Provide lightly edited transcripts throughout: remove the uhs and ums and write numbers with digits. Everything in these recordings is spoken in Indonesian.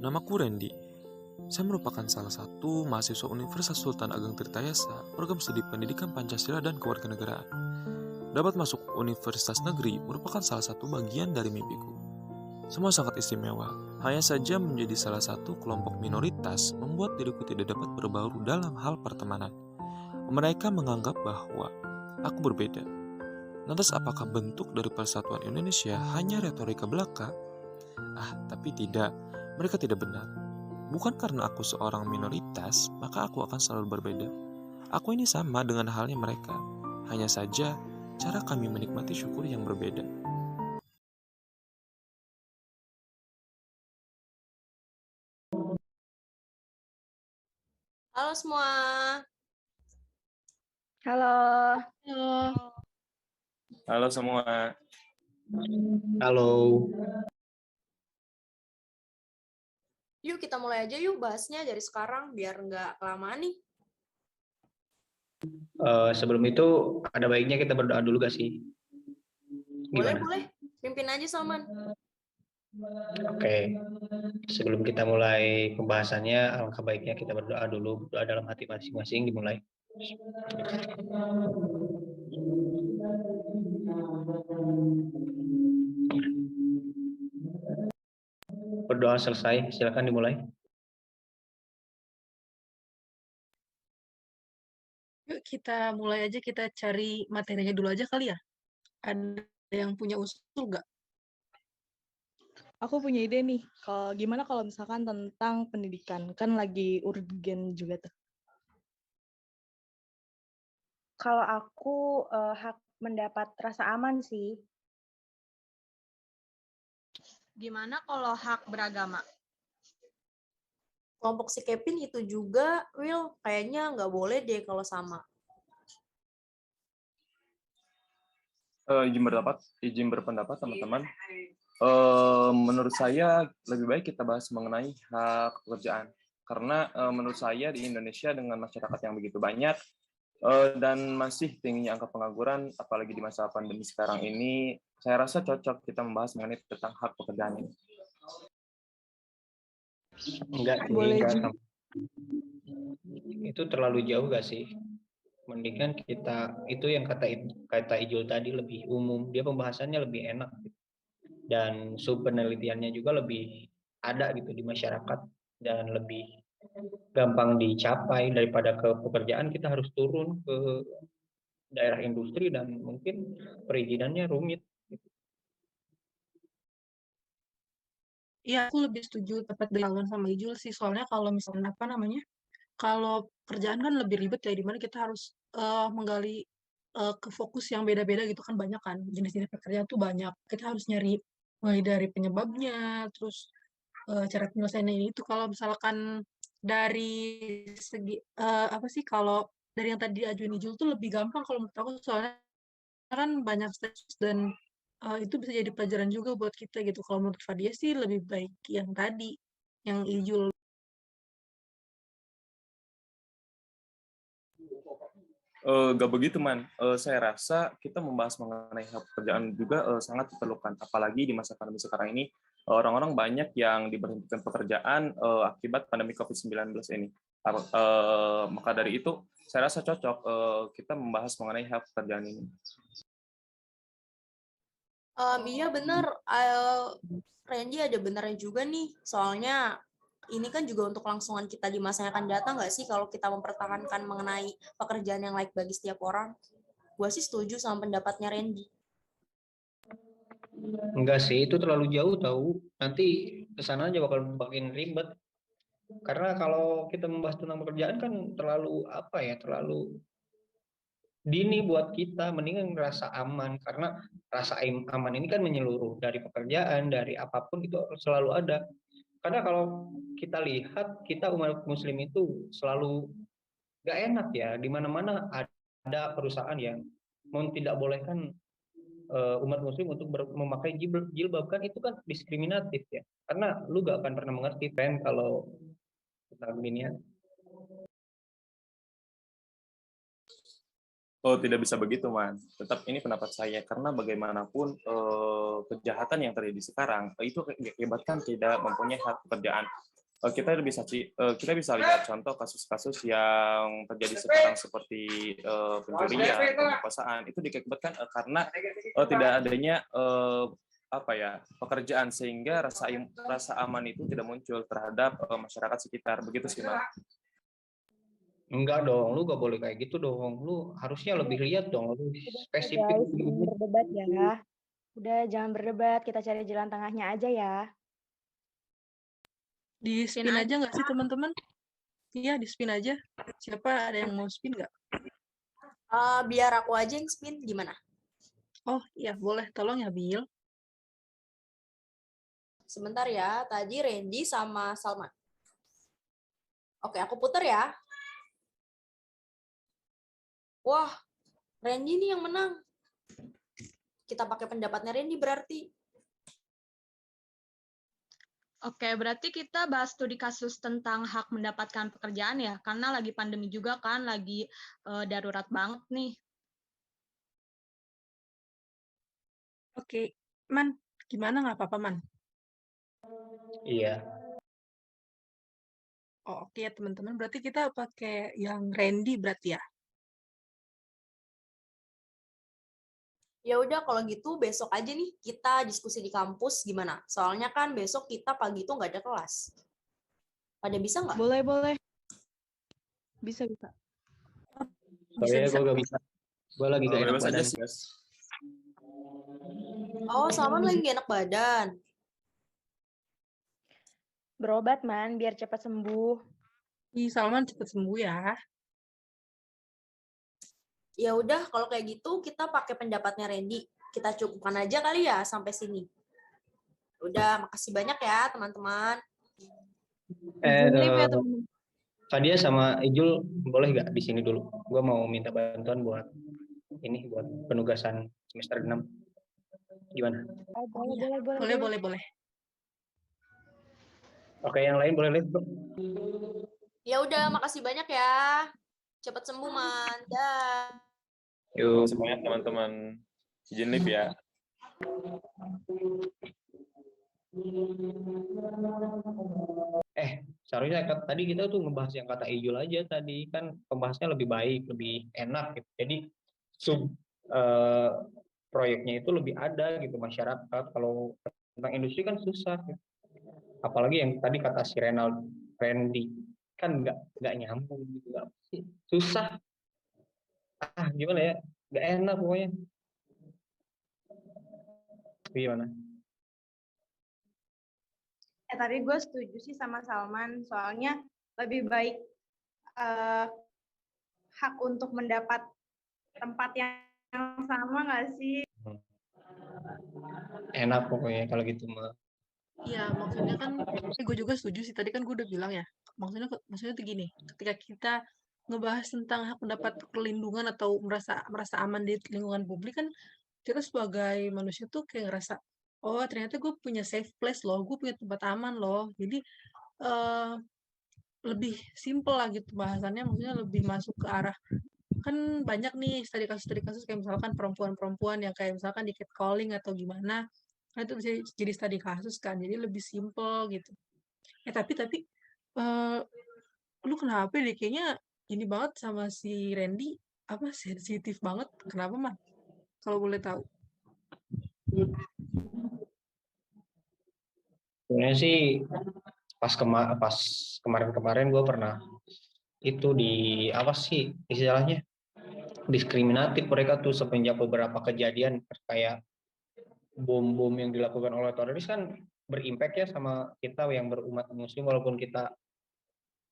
Namaku Randy. Saya merupakan salah satu mahasiswa Universitas Sultan Ageng Tirtayasa, program studi pendidikan Pancasila dan Kewarganegaraan. Dapat masuk universitas negeri merupakan salah satu bagian dari mimpiku. Semua sangat istimewa. Hanya saja menjadi salah satu kelompok minoritas membuat diriku tidak dapat berbaur dalam hal pertemanan. Mereka menganggap bahwa aku berbeda. Lantas apakah bentuk dari persatuan Indonesia hanya retorika belaka? Tapi tidak. Mereka tidak benar. Bukan karena aku seorang minoritas, maka aku akan selalu berbeda. Aku ini sama dengan halnya mereka. Hanya saja, cara kami menikmati syukur yang berbeda. Halo semua. Halo. Halo. Halo semua. Halo. Yuk kita mulai aja yuk bahasnya dari sekarang biar nggak kelamaan nih. Sebelum itu ada baiknya kita berdoa dulu gak sih? Gimana? Boleh. Pimpin aja Salman. Oke. Sebelum kita mulai pembahasannya, alangkah baiknya kita berdoa dulu. Berdoa dalam hati masing-masing dimulai. Berdoa selesai, silakan dimulai. Yuk kita mulai aja, kita cari materinya dulu aja kali ya. Ada yang punya usul nggak? Aku punya ide nih, gimana kalau misalkan tentang pendidikan, kan lagi urgen juga tuh. Kalau aku hak mendapat rasa aman sih. Gimana kalau hak beragama? Kelompok si Kevin itu juga, Will, kayaknya nggak boleh deh kalau sama. Izin berpendapat teman-teman. Menurut saya lebih baik kita bahas mengenai hak pekerjaan. Karena menurut saya di Indonesia dengan masyarakat yang begitu banyak dan masih tingginya angka pengangguran, apalagi di masa pandemi sekarang ini, saya rasa cocok kita membahas mengenai tentang hak pekerjaan ini. Enggak, Boleh enggak. juga. Itu terlalu jauh gak sih? Mendingan kita, itu yang kata Ijul tadi lebih umum, dia pembahasannya lebih enak. Dan subpenelitiannya juga lebih ada gitu di masyarakat dan lebih gampang dicapai daripada ke pekerjaan kita harus turun ke daerah industri dan mungkin perizinannya rumit. Iya, aku lebih setuju tepat dilakukan sama Ijul sih. Soalnya kalau misalnya kalau kerjaan kan lebih ribet ya, dimana kita harus menggali ke fokus yang beda-beda gitu kan, banyak kan jenis-jenis pekerjaan tuh banyak. Kita harus nyari mulai dari penyebabnya, terus cara penyelesaiannya ini itu. Kalau misalkan dari segi kalau dari yang tadi diajuin Ijul tuh lebih gampang kalau menurut aku, soalnya kan banyak status dan itu bisa jadi pelajaran juga buat kita gitu. Kalau menurut Fadia sih lebih baik yang tadi, yang Ijul. Gak begitu, Man. Saya rasa kita membahas mengenai hak pekerjaan juga sangat diperlukan. Apalagi di masa pandemi sekarang ini, orang-orang banyak yang diberhentikan pekerjaan akibat pandemi COVID-19 ini. Maka dari itu, saya rasa cocok kita membahas mengenai hak pekerjaan ini. Iya bener, Randy ada benernya juga nih. Soalnya ini kan juga untuk kelangsungan kita di masa yang akan datang nggak sih kalau kita mempertahankan mengenai pekerjaan yang layak bagi setiap orang. Gue sih setuju sama pendapatnya Randy. Enggak sih, itu terlalu jauh tahu. Nanti kesana aja bakal makin ribet. Karena kalau kita membahas tentang pekerjaan kan terlalu terlalu dini buat kita. Mendingan rasa aman, karena rasa aman ini kan menyeluruh dari pekerjaan, dari apapun itu selalu ada. Karena kalau kita lihat, kita umat muslim itu selalu gak enak ya, di mana-mana ada perusahaan yang tidak bolehkan umat muslim untuk memakai jilbab, kan itu kan diskriminatif ya. Karena lu gak akan pernah mengerti kan kalau kita beginian. Oh, tidak bisa begitu, Man. Tetap ini pendapat saya, karena bagaimanapun kejahatan yang terjadi sekarang itu akibatkan tidak mempunyai hak pekerjaan. kita bisa lihat contoh kasus-kasus yang terjadi sekarang seperti pencurian, pemerkosaan itu diakibatkan karena tidak adanya pekerjaan, sehingga rasa aman itu tidak muncul terhadap masyarakat sekitar, begitu sih, Mbak. Enggak dong, lu gak boleh kayak gitu dong. Lu harusnya lebih lihat dong, lu Udah spesifik. guys, jangan berdebat ya. Udah jangan berdebat, kita cari jalan tengahnya aja ya. Di spin aja nggak sih teman-teman? Iya, di spin aja. Siapa ada yang mau spin nggak? Biar aku aja yang spin, gimana? Oh iya, boleh. Tolong ya, Bill. Sebentar ya, tadi Randy sama Salman. Oke, aku putar ya. Wah, Randy nih yang menang. Kita pakai pendapatnya Randy berarti. Oke, berarti kita bahas studi kasus tentang hak mendapatkan pekerjaan ya, karena lagi pandemi juga kan, lagi darurat banget nih. Oke, Man, gimana nggak apa-apa, Man? Iya. Oh, oke ya teman-teman, berarti kita pakai yang Randy berarti ya? Ya udah kalau gitu besok aja nih kita diskusi di kampus gimana? Soalnya kan besok kita pagi itu nggak ada kelas. Pada bisa nggak? Boleh, boleh. Bisa. Soalnya gue gak bisa. Gue lagi gak enak Bebas aja badan. sih, guys. Oh, Salman lagi nggak enak badan. Berobat, Man, biar cepat sembuh. Ih, Salman cepet sembuh ya. Ya udah kalau kayak gitu kita pakai pendapatnya Randy. Kita cukupkan aja kali ya sampai sini. Udah, makasih banyak ya teman-teman. Izin live ya, teman-teman. Fadia sama Ijul boleh gak di sini dulu? Gue mau minta bantuan buat penugasan semester 6. Gimana? Oh, boleh. Boleh. Oke, yang lain boleh lihat, bro. Ya udah, makasih banyak ya. Cepat sembuh, Man. Dah. Yuk. Semuanya teman-teman, izin live ya. Seharusnya tadi kita tuh ngebahas yang kata Ijul aja tadi, kan pembahasannya lebih baik, lebih enak gitu. Jadi proyeknya itu lebih ada gitu masyarakat. Kalau tentang industri kan susah gitu. Apalagi yang tadi kata si Randy kan nggak nyambung gitu, susah. Gimana ya, nggak enak pokoknya. Gimana? Tadi gue setuju sih sama Salman, soalnya lebih baik hak untuk mendapat tempat yang sama nggak sih? Enak pokoknya kalau gitu mah. Iya, maksudnya kan, gue juga setuju sih. Tadi kan gue udah bilang ya. Maksudnya tuh gini, ketika kita ngebahas tentang hak mendapat perlindungan atau merasa aman di lingkungan publik kan, kita sebagai manusia tuh kayak ngerasa, oh ternyata gue punya safe place loh, gue punya tempat aman loh. Jadi lebih simple lah gitu bahasannya, maksudnya lebih masuk ke arah, kan banyak nih studi kasus kayak misalkan perempuan-perempuan yang kayak misalkan di catcalling atau gimana, nah itu bisa jadi studi kasus kan, jadi lebih simple gitu. Tapi eh, lu kenapa deh kayaknya ini banget sama si Randy, apa sensitif banget, kenapa mah kalau boleh tahu? Sebenarnya sih pas kemarin gue pernah itu di apa sih istilahnya, diskriminatif mereka tuh semenjak beberapa kejadian kayak bom yang dilakukan oleh teroris kan berimpact ya sama kita yang berumat muslim, walaupun kita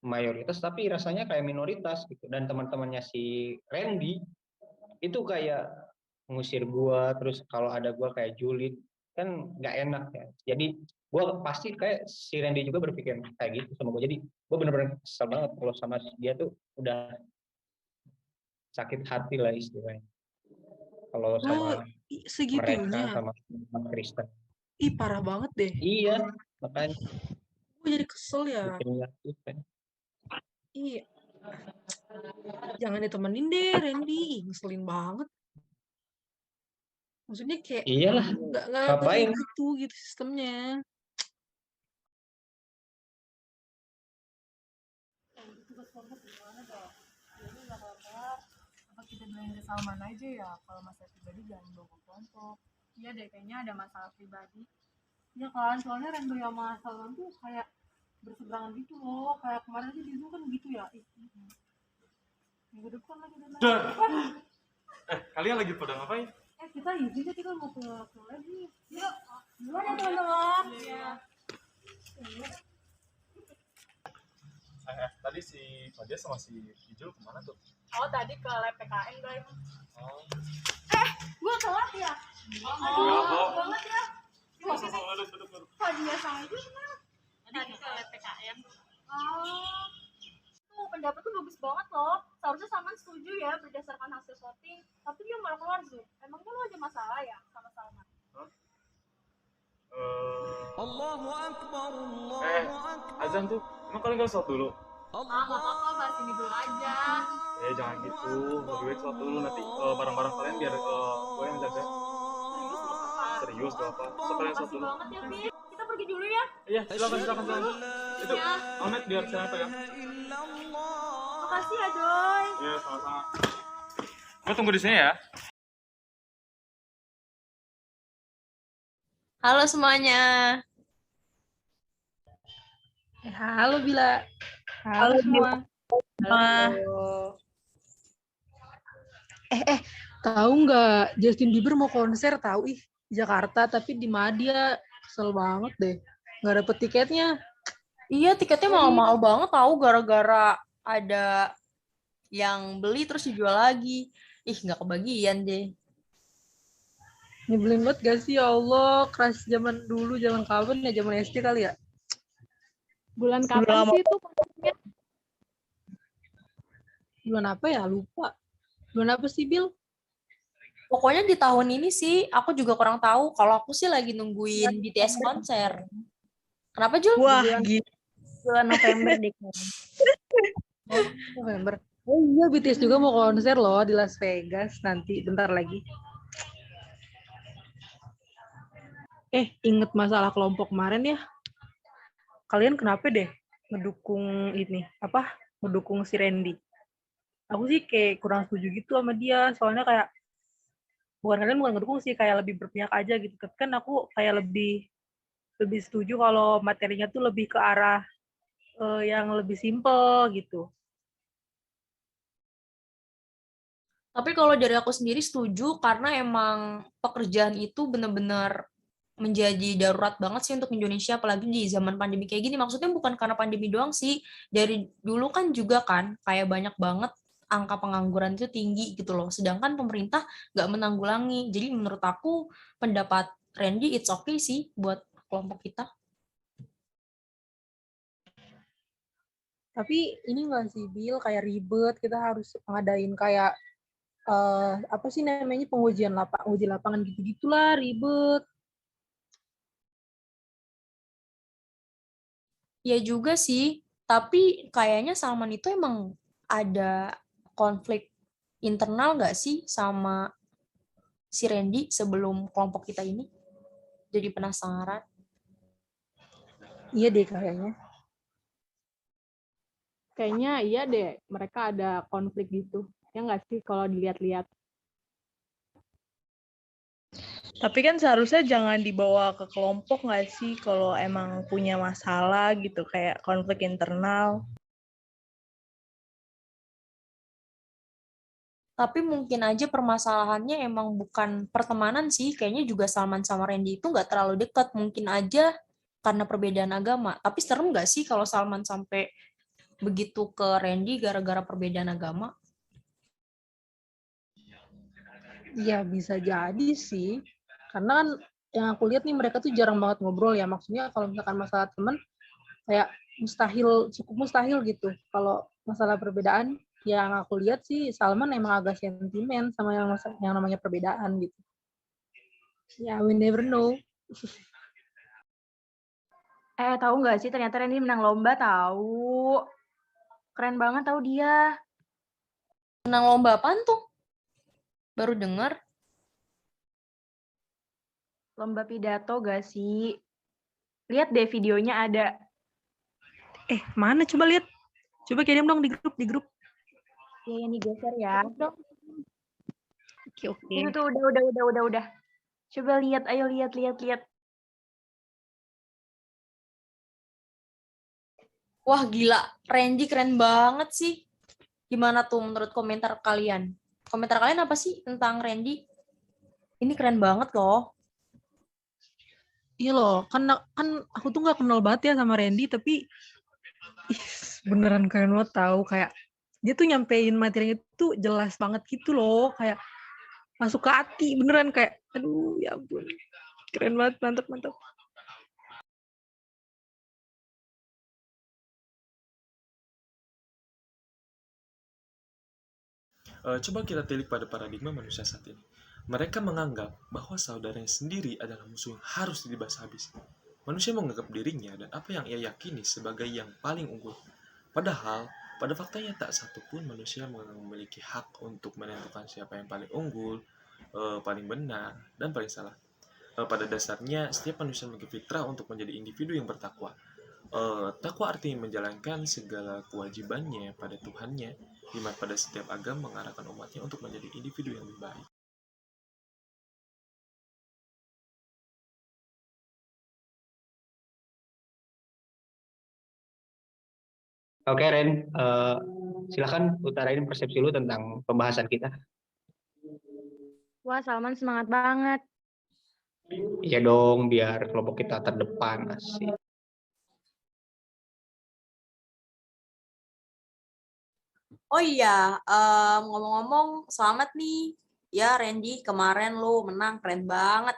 mayoritas tapi rasanya kayak minoritas gitu. Dan teman-temannya si Randy itu kayak ngusir gua, terus kalau ada gua kayak julid, kan nggak enak ya. Jadi gua pasti kayak si Randy juga berpikir kayak gitu sama gua. Jadi gua bener-bener kesel banget kalau sama dia tuh, udah sakit hati lah istilahnya kalau sama mereka, Segitunya, sama umat Kristen. ih parah banget deh, Iya, makanya gue jadi kesel ya. bikin ngerti kan. Iya, jangan ditemenin deh Randy, ngeselin banget. Maksudnya kayak Iyalah, nggak kayak ngapain? gitu sistemnya. tugas kelompok gimana dong? Jadi nggak apa-apa. Apa kita bilang ke Salman aja ya? Kalau masalah pribadi jangan bawa ke kelompok. Iya deh, kayaknya ada masalah pribadi. Iya kan, soalnya Rendo sama Salman tuh kayak berseberangan gitu loh. Kayak kemarin sih di Zoom kan gitu ya. Minggu depan lagi dan lagi. Kalian lagi pada ngapain? Kita izin deh, kita mau ke lagi. Yuk, duluan ya teman-teman. Iya. Tadi si Fadia sama si Ijul kemana tuh? Oh, tadi ke lab PKN, guys. Oh. Gue telat ya? Oh, banget ya. duduk. Fadia sama itu kenapa? Tadi ke lab PKN. Oh. Tuh, pendapat tuh bagus banget loh. Seharusnya Salman setuju ya berdasarkan hasil voting. Tapi dia malah keluar Zoom. Emangnya lo ada masalah ya sama Salman? Azan tuh, emang kalian gak sholat dulu? Gak apa-apa, bahas ini dulu aja. Jangan gitu, lebih baik sholat dulu nanti barang-barang kalian biar gue yang jaga. Serius gak apa? So kalian sholat dulu. Banget ya, Bi. Kita pergi dulu ya. Iya, silakan. Itu, Ahmed biar saya pegang. Makasih ya, Doy. Iya, sama-sama. Gue tunggu di sini ya. Halo semuanya. Halo Bila. Halo semua. Tahu nggak Justin Bieber mau konser tahu di Jakarta tapi di Madia. Kesel banget deh. Nggak dapet tiketnya. Iya, tiketnya mahal-mahal banget tahu gara-gara ada yang beli terus dijual lagi. Nggak kebagian deh. Nyebelin banget gak sih, ya Allah, keras zaman dulu, zaman kapan ya, zaman SD kali ya? Bulan kapan sih itu? Bulan apa ya, lupa. Bulan apa sih, Bil? Pokoknya di tahun ini sih, aku juga kurang tahu. Kalau aku sih lagi nungguin BTS konser. Kenapa, Jul? Wah, bulan November deh. November. Oh iya, BTS juga mau konser loh di Las Vegas nanti, bentar lagi. Inget masalah kelompok kemarin ya? Kalian kenapa deh ngedukung ngedukung si Randy? Aku sih kayak kurang setuju gitu sama dia, soalnya kayak bukan ngedukung sih, kayak lebih berpihak aja gitu. Kan aku kayak lebih setuju kalau materinya tuh lebih ke arah yang lebih simple gitu. Tapi kalau dari aku sendiri setuju karena emang pekerjaan itu benar-benar menjadi darurat banget sih untuk Indonesia, apalagi di zaman pandemi kayak gini. Maksudnya bukan karena pandemi doang sih, dari dulu kan juga kan kayak banyak banget angka pengangguran itu tinggi gitu loh. Sedangkan pemerintah nggak menanggulangi. Jadi menurut aku pendapat Randy it's okay sih buat kelompok kita. Tapi ini nggak sih, Bil, kayak ribet, kita harus ngadain kayak apa sih namanya, uji lapangan gitu-gitulah, ribet. Ya juga sih, tapi kayaknya Salman itu emang ada konflik internal nggak sih sama si Randy sebelum kelompok kita ini? Jadi penasaran. Iya deh kayaknya. Kayaknya iya deh, mereka ada konflik gitu. Ya nggak sih kalau dilihat-lihat. Tapi kan seharusnya jangan dibawa ke kelompok nggak sih kalau emang punya masalah gitu, kayak konflik internal. Tapi mungkin aja permasalahannya emang bukan pertemanan sih. Kayaknya juga Salman sama Randy itu nggak terlalu dekat. Mungkin aja karena perbedaan agama. Tapi serem nggak sih kalau Salman sampai begitu ke Randy gara-gara perbedaan agama? Iya bisa jadi sih. Karena kan yang aku lihat nih mereka tuh jarang banget ngobrol ya. Maksudnya kalau misalkan masalah temen kayak cukup mustahil gitu. Kalau masalah perbedaan yang aku lihat sih Salman emang agak sentimen sama yang namanya perbedaan gitu. Ya, we never know. Tahu nggak sih ternyata Randy menang lomba tahu. Keren banget tahu dia. Menang lomba apaan tuh? Baru dengar. Lomba pidato gak sih? Lihat deh videonya ada. Mana coba lihat. Coba kirim dong di grup. Ya, yang digeser ya. Oke. Itu tuh udah. Coba lihat, ayo lihat. Wah gila, Randy keren banget sih. Gimana tuh menurut komentar kalian? Komentar kalian apa sih tentang Randy? Ini keren banget loh. Iya loh, kan aku tuh nggak kenal banget ya sama Randy, tapi beneran keren banget tahu, kayak dia tuh nyampein materinya tuh jelas banget gitu loh, kayak masuk ke hati beneran, kayak aduh ya ampun, keren banget, mantap. Coba kita tilik pada paradigma manusia saat ini. Mereka menganggap bahwa saudaranya sendiri adalah musuh yang harus dibahas habis. Manusia menganggap dirinya dan apa yang ia yakini sebagai yang paling unggul. Padahal, pada faktanya tak satu pun manusia memiliki hak untuk menentukan siapa yang paling unggul, paling benar, dan paling salah. Pada dasarnya, setiap manusia memiliki fitrah untuk menjadi individu yang bertakwa. Takwa artinya menjalankan segala kewajibannya pada Tuhannya, di mana pada setiap agama mengarahkan umatnya untuk menjadi individu yang lebih baik. Oke, Ren, silakan utarain persepsi lu tentang pembahasan kita. Wah, Salman semangat banget. Iya dong, biar kelompok kita terdepan. Asik. Oh iya, ngomong-ngomong, selamat nih. Ya Randy, kemarin lu menang, keren banget.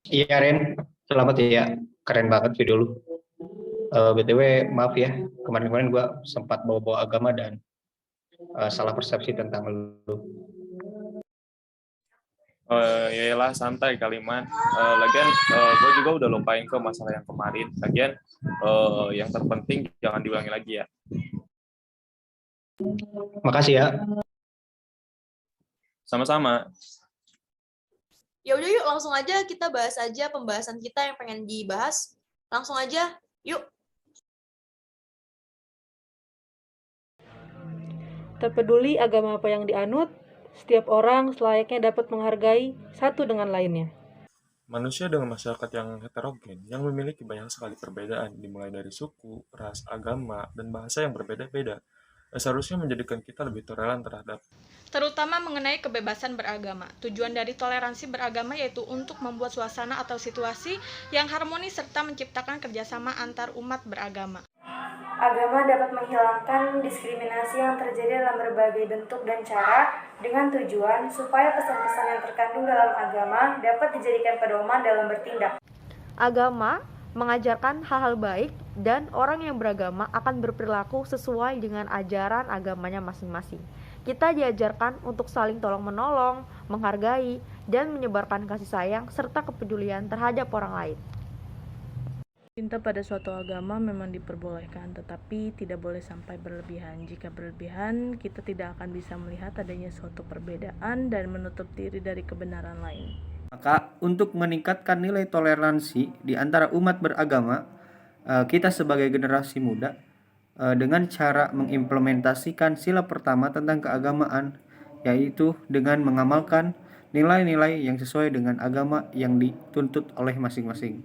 Iya, Ren, selamat ya. Keren banget video lu. BTW, maaf ya, kemarin-kemarin gue sempat bawa-bawa agama dan salah persepsi tentang lu. Yaelah santai Kaliman. Lagian gue juga udah lupain ke masalah yang kemarin. Lagian yang terpenting jangan diulangi lagi ya. Makasih ya. Sama-sama. Ya udah yuk, langsung aja kita bahas aja pembahasan kita yang pengen dibahas. Langsung aja, yuk. Tak peduli agama apa yang dianut, setiap orang selayaknya dapat menghargai satu dengan lainnya. Manusia dengan masyarakat yang heterogen, yang memiliki banyak sekali perbedaan, dimulai dari suku, ras, agama, dan bahasa yang berbeda-beda, seharusnya menjadikan kita lebih toleran terhadap Terutama mengenai kebebasan beragama. Tujuan dari toleransi beragama yaitu untuk membuat suasana atau situasi yang harmonis serta menciptakan kerjasama antar umat beragama. Agama dapat menghilangkan diskriminasi yang terjadi dalam berbagai bentuk dan cara dengan tujuan supaya pesan-pesan yang terkandung dalam agama dapat dijadikan pedoman dalam bertindak. Agama mengajarkan hal-hal baik dan orang yang beragama akan berperilaku sesuai dengan ajaran agamanya masing-masing. Kita diajarkan untuk saling tolong-menolong, menghargai, dan menyebarkan kasih sayang serta kepedulian terhadap orang lain. Cinta pada suatu agama memang diperbolehkan, tetapi tidak boleh sampai berlebihan. Jika berlebihan, kita tidak akan bisa melihat adanya suatu perbedaan dan menutup diri dari kebenaran lain. Maka untuk meningkatkan nilai toleransi di antara umat beragama, kita sebagai generasi muda dengan cara mengimplementasikan sila pertama tentang keagamaan, yaitu dengan mengamalkan nilai-nilai yang sesuai dengan agama yang dituntut oleh masing-masing.